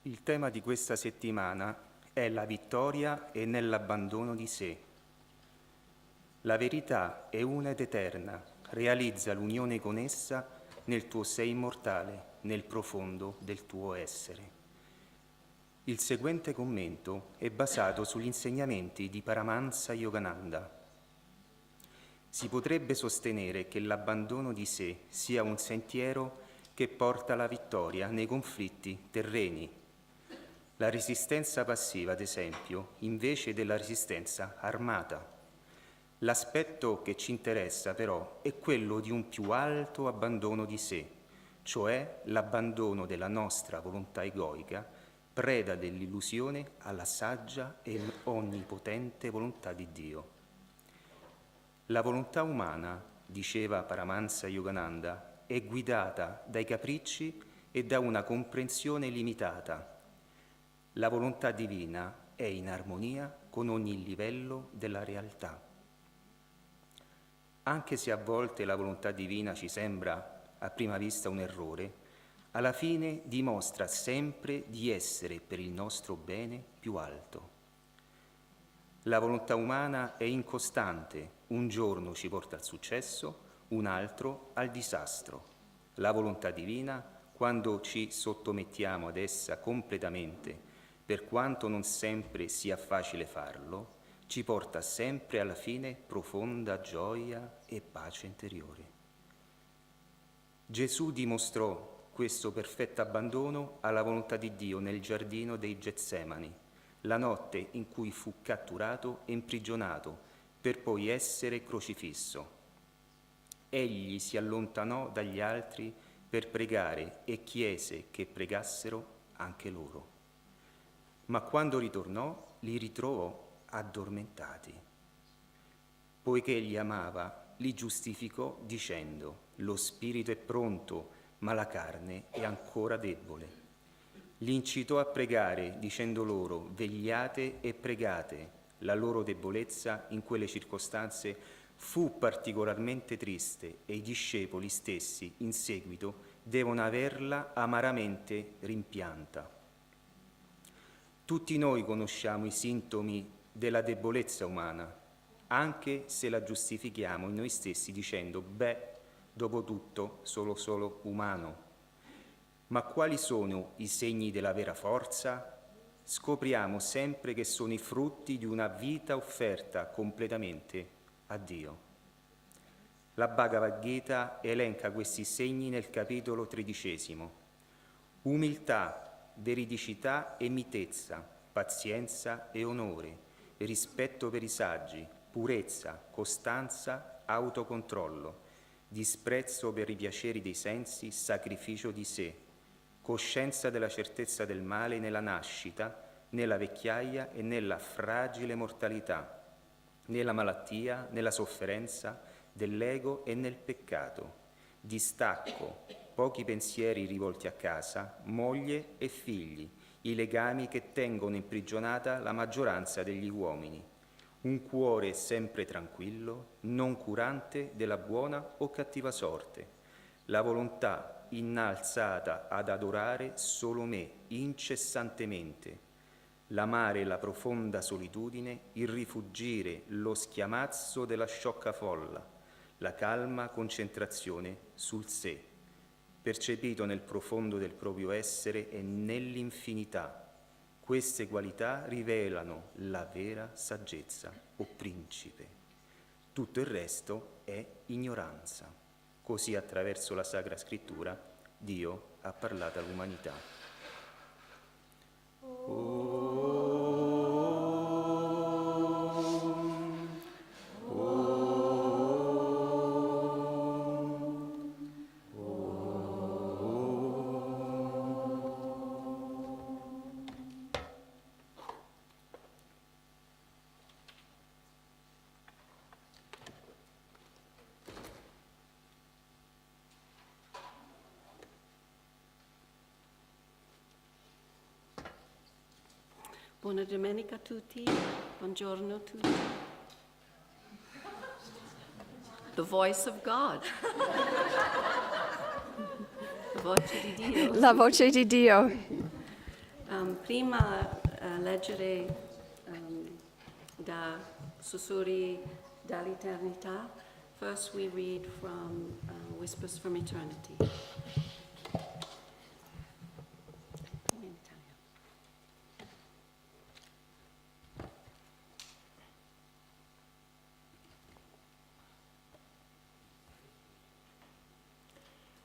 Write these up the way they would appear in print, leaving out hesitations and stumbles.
Il tema di questa settimana è la vittoria e nell'abbandono di sé. La verità è una ed eterna, realizza l'unione con essa nel tuo sé immortale, nel profondo del tuo essere. Il seguente commento è basato sugli insegnamenti di Paramahansa Yogananda. Si potrebbe sostenere che l'abbandono di sé sia un sentiero che porta alla vittoria nei conflitti terreni. La resistenza passiva, ad esempio, invece della resistenza armata. L'aspetto che ci interessa, però, è quello di un più alto abbandono di sé, cioè l'abbandono della nostra volontà egoica, preda dell'illusione alla saggia e onnipotente volontà di Dio. La volontà umana, diceva Paramahansa Yogananda, è guidata dai capricci e da una comprensione limitata. La volontà divina è in armonia con ogni livello della realtà. Anche se a volte la volontà divina ci sembra a prima vista un errore, alla fine dimostra sempre di essere per il nostro bene più alto. La volontà umana è incostante, un giorno ci porta al successo, un altro al disastro. La volontà divina, quando ci sottomettiamo ad essa completamente, per quanto non sempre sia facile farlo, ci porta sempre alla fine profonda gioia e pace interiore. Gesù dimostrò questo perfetto abbandono alla volontà di Dio nel giardino dei Getsemani, la notte in cui fu catturato e imprigionato per poi essere crocifisso. Egli si allontanò dagli altri per pregare e chiese che pregassero anche loro. Ma quando ritornò, li ritrovò addormentati. Poiché li amava, li giustificò dicendo: lo spirito è pronto, ma la carne è ancora debole. Li incitò a pregare, dicendo loro: vegliate e pregate. La loro debolezza in quelle circostanze fu particolarmente triste e i discepoli stessi, in seguito, devono averla amaramente rimpianta. Tutti noi conosciamo i sintomi della debolezza umana, anche se la giustifichiamo in noi stessi dicendo: dopo tutto sono solo umano. Ma quali sono i segni della vera forza? Scopriamo sempre che sono i frutti di una vita offerta completamente a Dio. La Bhagavad Gita elenca questi segni nel capitolo 13. Umiltà, veridicità e mitezza, pazienza e onore, rispetto per i saggi, purezza, costanza, autocontrollo, disprezzo per i piaceri dei sensi, sacrificio di sé, coscienza della certezza del male nella nascita, nella vecchiaia e nella fragile mortalità, nella malattia, nella sofferenza dell'ego e nel peccato, distacco, pochi pensieri rivolti a casa, moglie e figli, i legami che tengono imprigionata la maggioranza degli uomini, un cuore sempre tranquillo, non curante della buona o cattiva sorte, la volontà innalzata ad adorare solo me incessantemente, l'amare la profonda solitudine, il rifuggire lo schiamazzo della sciocca folla, la calma concentrazione sul sé, percepito nel profondo del proprio essere e nell'infinità. Queste qualità rivelano la vera saggezza o principe. Tutto il resto è ignoranza. Così attraverso la Sacra Scrittura Dio ha parlato all'umanità. Buona domenica a tutti, buongiorno a tutti. The voice of God. La voce di Dio. La voce di Dio. Prima leggere da Sussurri dall'Eternità, first we read from Whispers from Eternity. In Italian.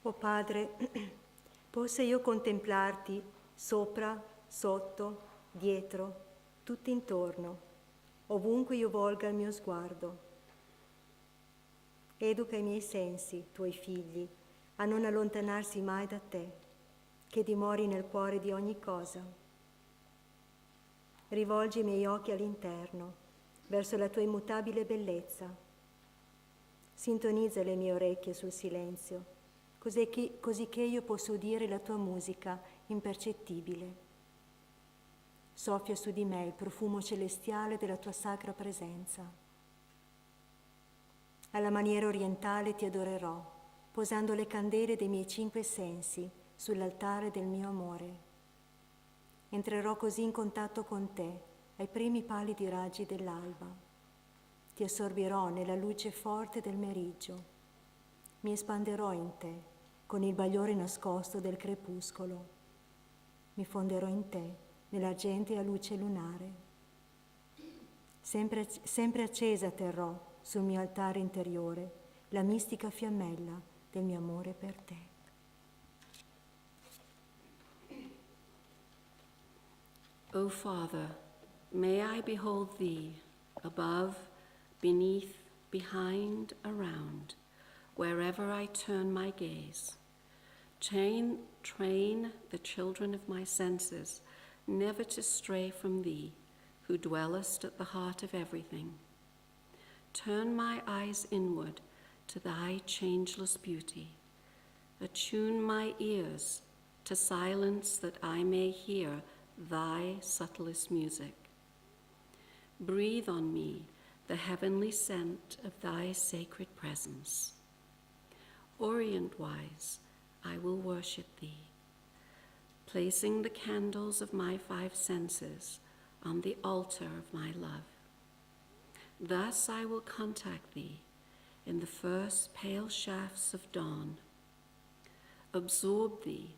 O Padre, possa io contemplarti sopra, sotto, dietro, tutto intorno, ovunque io volga il mio sguardo. Educa i miei sensi, tuoi figli, a non allontanarsi mai da te, che dimori nel cuore di ogni cosa. Rivolgi i miei occhi all'interno, verso la tua immutabile bellezza. Sintonizza le mie orecchie sul silenzio, così che io possa udire la tua musica impercettibile. Soffia su di me il profumo celestiale della tua sacra presenza. Alla maniera orientale ti adorerò, posando le candele dei miei 5 sensi sull'altare del mio amore. Entrerò così in contatto con te ai primi pallidi raggi dell'alba. Ti assorbirò nella luce forte del meriggio. Mi espanderò in te con il bagliore nascosto del crepuscolo. Mi fonderò in te nell'argentea luce lunare. Sempre accesa terrò sul mio altare interiore la mistica fiammella del mio amore per te. O Father, may I behold thee above, beneath, behind, around, wherever I turn my gaze. Train the children of my senses never to stray from thee, who dwellest at the heart of everything. Turn my eyes inward to thy changeless beauty. Attune my ears to silence that I may hear thy subtlest music. Breathe on me the heavenly scent of thy sacred presence. Orient-wise, I will worship thee, placing the candles of my 5 senses on the altar of my love. Thus I will contact thee in the first pale shafts of dawn, absorb thee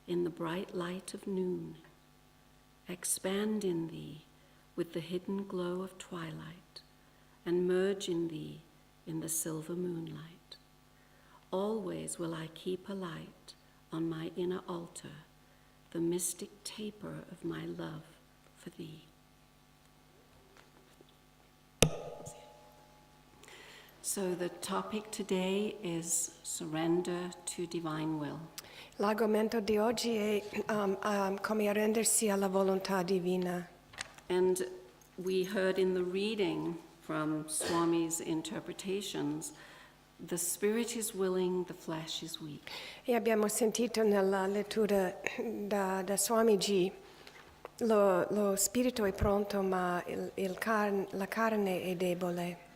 in the bright light of noon, expand in thee with the hidden glow of twilight, and merge in thee in the silver moonlight. Always will I keep alight on my inner altar the mystic taper of my love for thee. So the topic today is surrender to divine will. L'argomento di oggi è come arrendersi alla volontà divina. And we heard in the reading from Swami's interpretations, the spirit is willing, the flesh is weak. E abbiamo sentito nella lettura da Swamiji, lo spirito è pronto, ma la carne è debole.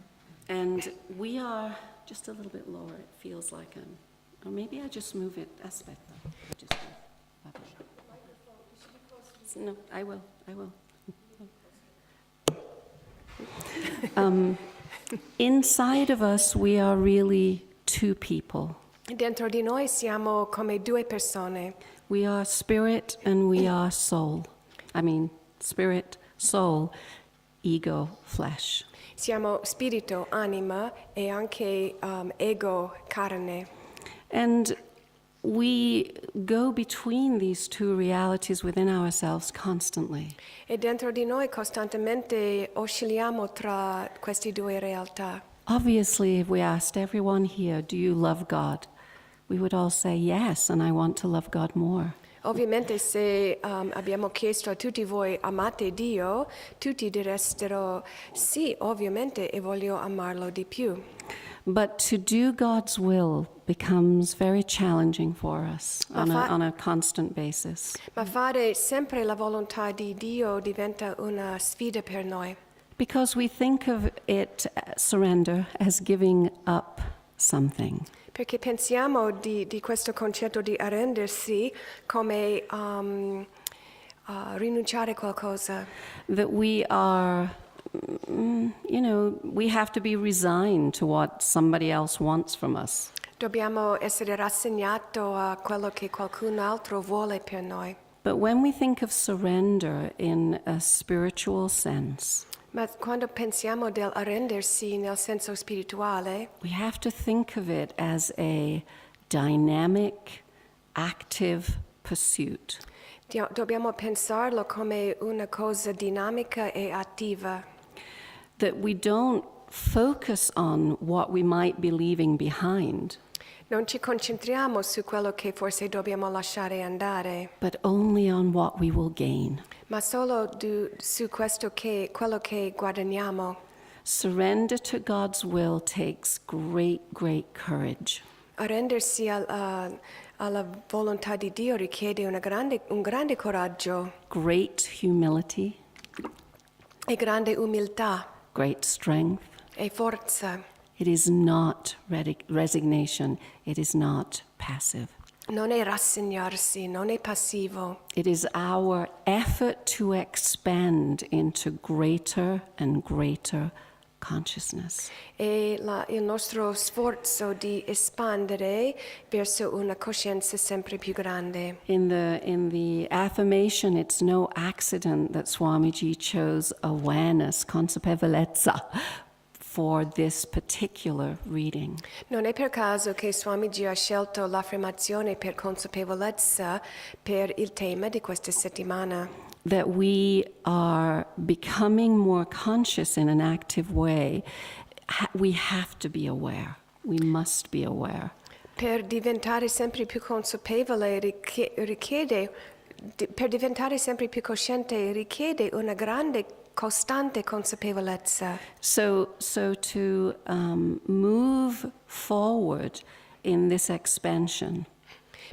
And we are just a little bit lower, it feels like or maybe I just move it. Aspetta. No, I will. Inside of us, we are really 2 people. Dentro di noi siamo come 2 persone. We are spirit and we are soul. Spirit, soul, ego, flesh. Siamo spirito, anima e anche ego, carne. And we go between these 2 realities within ourselves constantly. E dentro di noi costantemente oscilliamo tra queste 2 realtà. Obviously, if we asked everyone here, do you love God? We would all say yes, and I want to love God more. Ovviamente se abbiamo chiesto a tutti voi amate Dio, tutti direstero sì, ovviamente, e voglio amarlo di più. But to do God's will becomes very challenging for us on a constant basis. Ma fare sempre la volontà di Dio diventa una sfida per noi. Because we think of it, surrender, as giving up something. Perché pensiamo di questo concetto di arrendersi come rinunciare a qualcosa. that we are, we have to be resigned to what somebody else wants from us. Dobbiamo essere rassegnati a quello che qualcun altro vuole per noi. But when we think of surrender in a spiritual sense, Ma quando pensiamo del arrendersi nel senso spirituale, we have to think of it as a dynamic, active pursuit. dobbiamo pensarlo come una cosa dinamica e attiva. That we don't focus on what we might be leaving behind, Non ci concentriamo su quello che forse dobbiamo lasciare andare, but only on what we will gain. ma solo su quello che guadagniamo. Surrender to God's will takes great, great courage. Arrendersi alla volontà di Dio richiede un grande coraggio Great humility, e grande umiltà great strength. e forza. It is not resignation. It is not passive. Non è rassegnarsi, non è passivo. It is our effort to expand into greater and greater consciousness. È il nostro sforzo di espandere verso una coscienza sempre più grande. In the affirmation, it's no accident that Swamiji chose awareness, consapevolezza, for this particular reading. Non è per caso che Swamiji ha scelto l'affermazione per consapevolezza per il tema di questa settimana. That we are becoming more conscious in an active way, we have to be aware. We must be aware. Per diventare sempre più consapevole per diventare sempre più cosciente richiede una grande costante consapevolezza. So to move forward in this expansion,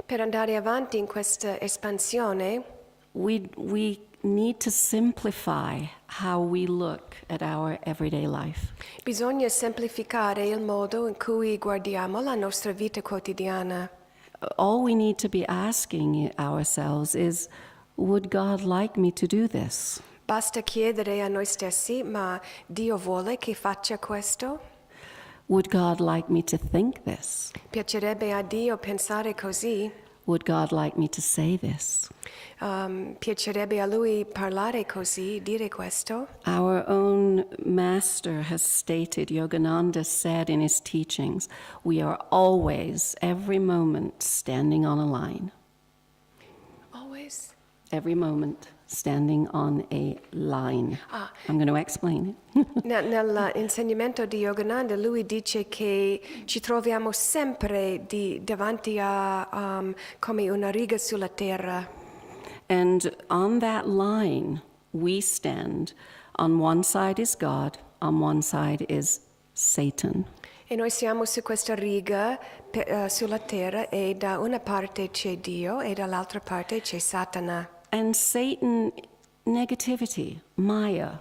Per andare avanti in questa espansione, we need to simplify how we look at our everyday life. bisogna semplificare il modo in cui guardiamo la nostra vita quotidiana. All we need to be asking ourselves is, would God like me to do this? Basta chiedere a noi stessi, ma Dio vuole che faccia questo? Would God like me to think this? Piacerebbe a Dio pensare così? Would God like me to say this? Piacerebbe a Lui parlare così, dire questo? Our own master has stated, Yogananda said in his teachings, we are always, every moment, standing on a line. Always? Every moment, standing on a line. I'm going to explain it. Nell'insegnamento di Yogananda lui dice che ci troviamo sempre davanti a come una riga sulla terra. And on that line, we stand. On one side is God, on one side is Satan. E noi siamo su questa riga sulla terra e da una parte c'è Dio e dall'altra parte c'è Satana. And Satan, negativity, Maya,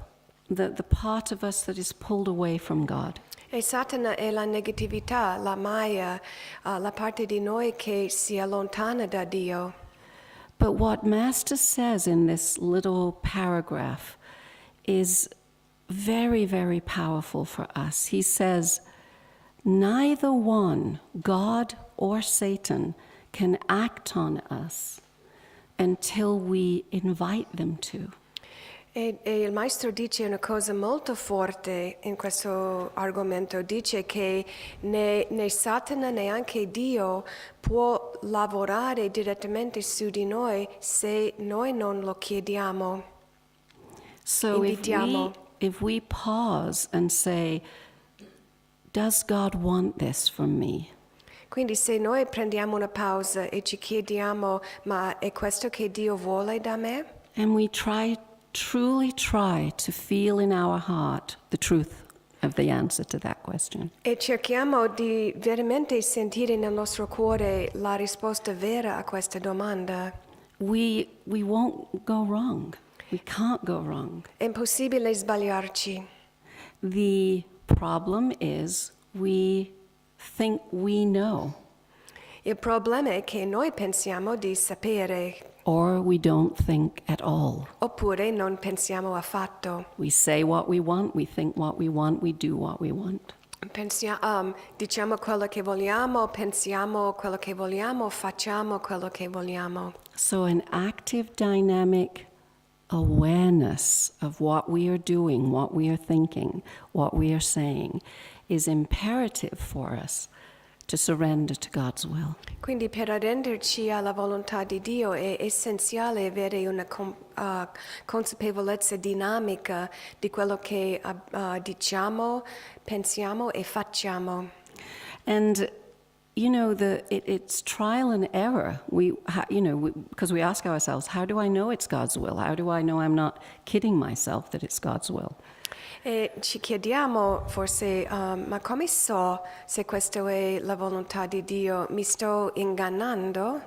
the part of us that is pulled away from God. E Satana è la negatività, la Maya, la parte di noi che si allontana da Dio. But what Master says in this little paragraph is very, very powerful for us. He says, neither one, God or Satan, can act on us until we invite them to. E il maestro dice una cosa molto forte in questo argomento, dice che né Satana neanche Dio può lavorare direttamente su di noi se noi non lo chiediamo. So if we pause and say, does God want this from me? Quindi se noi prendiamo una pausa e ci chiediamo, ma è questo che Dio vuole da me? And we truly try to feel in our heart the truth of the answer to that question. E cerchiamo di veramente sentire nel nostro cuore la risposta vera a questa domanda. We won't go wrong. We can't go wrong. È impossibile sbagliarci. The problem is we think we know. Il problema è che noi pensiamo di sapere, or we don't think at all. oppure non pensiamo affatto. We say what we want, we think what we want, we do what we want. Diciamo quello che vogliamo, pensiamo quello che vogliamo, facciamo quello che vogliamo. So an active, dynamic awareness of what we are doing, what we are thinking, what we are saying is imperative for us to surrender to God's will. Quindi per arrenderci alla volontà di Dio è essenziale avere una consapevolezza dinamica di quello che diciamo, pensiamo e facciamo. And you know, it's trial and error. Because we ask ourselves, how do I know it's God's will? How do I know I'm not kidding myself that it's God's will? E ci chiediamo forse, ma come so se questa è la volontà di Dio? Mi sto ingannando?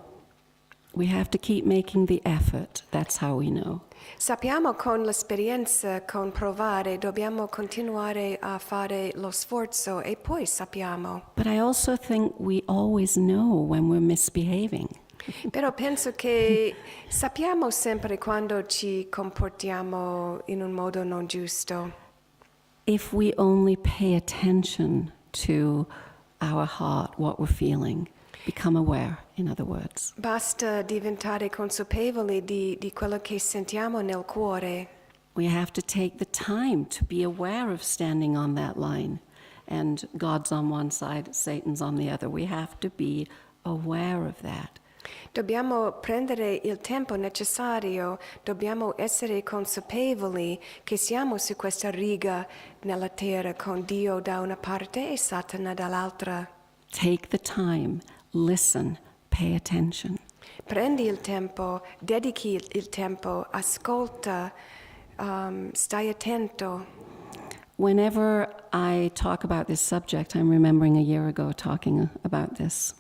We have to keep making the effort. That's how we know. Sappiamo con l'esperienza, con provare, dobbiamo continuare a fare lo sforzo e poi sappiamo. But I also think we always know when we're misbehaving. Però penso che sappiamo sempre quando ci comportiamo in un modo non giusto. If we only pay attention to our heart, what we're feeling, become aware, in other words. Basta diventare consapevoli di quello che sentiamo nel cuore. We have to take the time to be aware of standing on that line. And God's on one side, Satan's on the other. We have to be aware of that. Dobbiamo prendere il tempo necessario, dobbiamo essere consapevoli che siamo su questa riga nella terra con Dio da una parte e Satana dall'altra. Take the time, listen, pay attention. Prendi il tempo, dedichi il tempo, ascolta, stai attento. Whenever I talk about this subject, I'm remembering a year ago talking about this.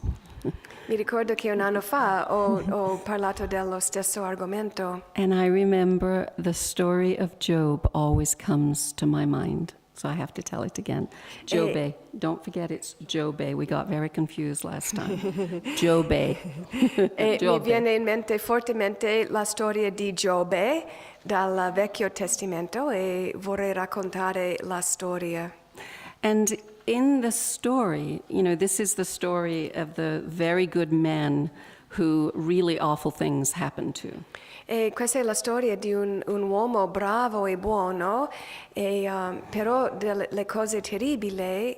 Mi ricordo che un anno fa ho parlato dello stesso argomento. And I remember the story of Job always comes to my mind. So I have to tell it again. Jobe. Don't forget it's Jobe. We got very confused last time. Jobe. E mi Giobbe. viene in mente fortemente la storia di Giobbe dal Vecchio Testamento e vorrei raccontare la storia. And in the story, this is the story of the very good man who really awful things happened to. E questa è la storia di un uomo bravo e buono, però le cose terribili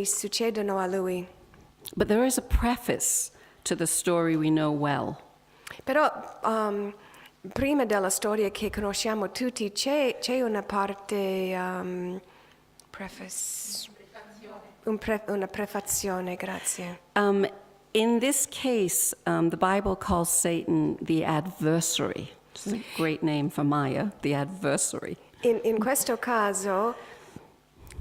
succedono a lui. But there is a preface to the story we know well. Però prima della storia che conosciamo tutti c'è una parte, una prefazione, grazie. In this case, the Bible calls Satan the adversary. It's a great name for Maya, the adversary. In questo caso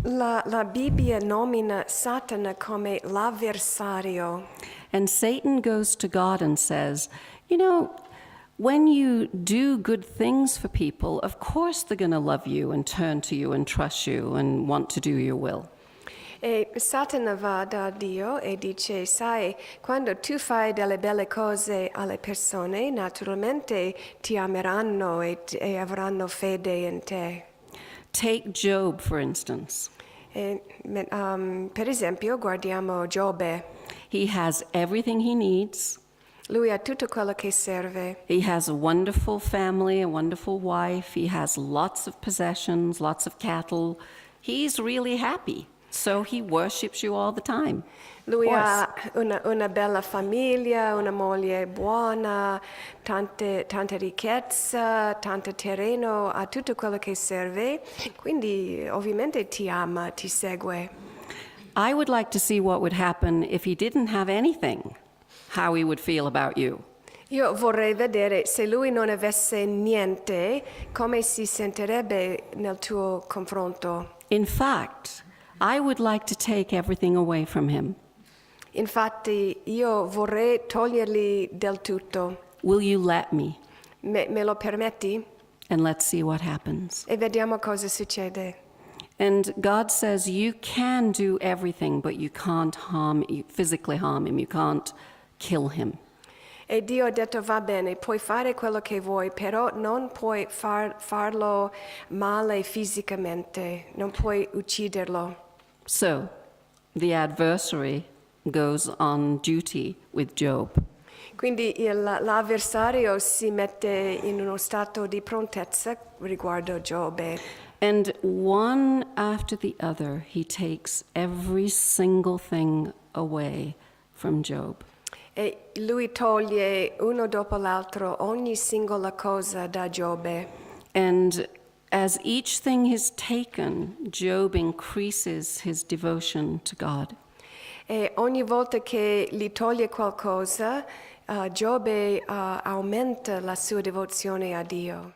la Bibbia nomina Satana come l'avversario. And Satan goes to God and says, when you do good things for people, of course they're going to love you and turn to you and trust you and want to do your will. E Satana va da Dio e dice, sai, quando tu fai delle belle cose alle persone, naturalmente ti ameranno e avranno fede in te. Take Job, for instance. Per esempio, guardiamo Giobbe. He has everything he needs. Lui ha tutto quello che serve. He has a wonderful family, a wonderful wife. He has lots of possessions, lots of cattle. He's really happy. So he worships you all the time. Lui ha una bella famiglia, una moglie buona, tanta ricchezza, tanto terreno, ha tutto quello che serve, quindi ovviamente ti ama, ti segue. I would like to see what would happen if he didn't have anything, how he would feel about you. Io vorrei vedere se lui non avesse niente, come si sentirebbe nel tuo confronto. In fact, I would like to take everything away from him. Infatti, io vorrei toglierli del tutto. Will you let me? Me lo permetti? And let's see what happens. E vediamo cosa succede. And God says you can do everything, but you can't physically harm him. You can't kill him. E Dio ha detto va bene, puoi fare quello che vuoi, però non puoi farlo male fisicamente, non puoi ucciderlo. So the adversary goes on duty with Job. Quindi l'avversario si mette in uno stato di prontezza riguardo Giobbe. And one after the other, he takes every single thing away from Job. E lui toglie uno dopo l'altro ogni singola cosa da Giobbe. And as each thing is taken, Job increases his devotion to God. E ogni volta che gli toglie qualcosa, Giobbe aumenta la sua devozione a Dio.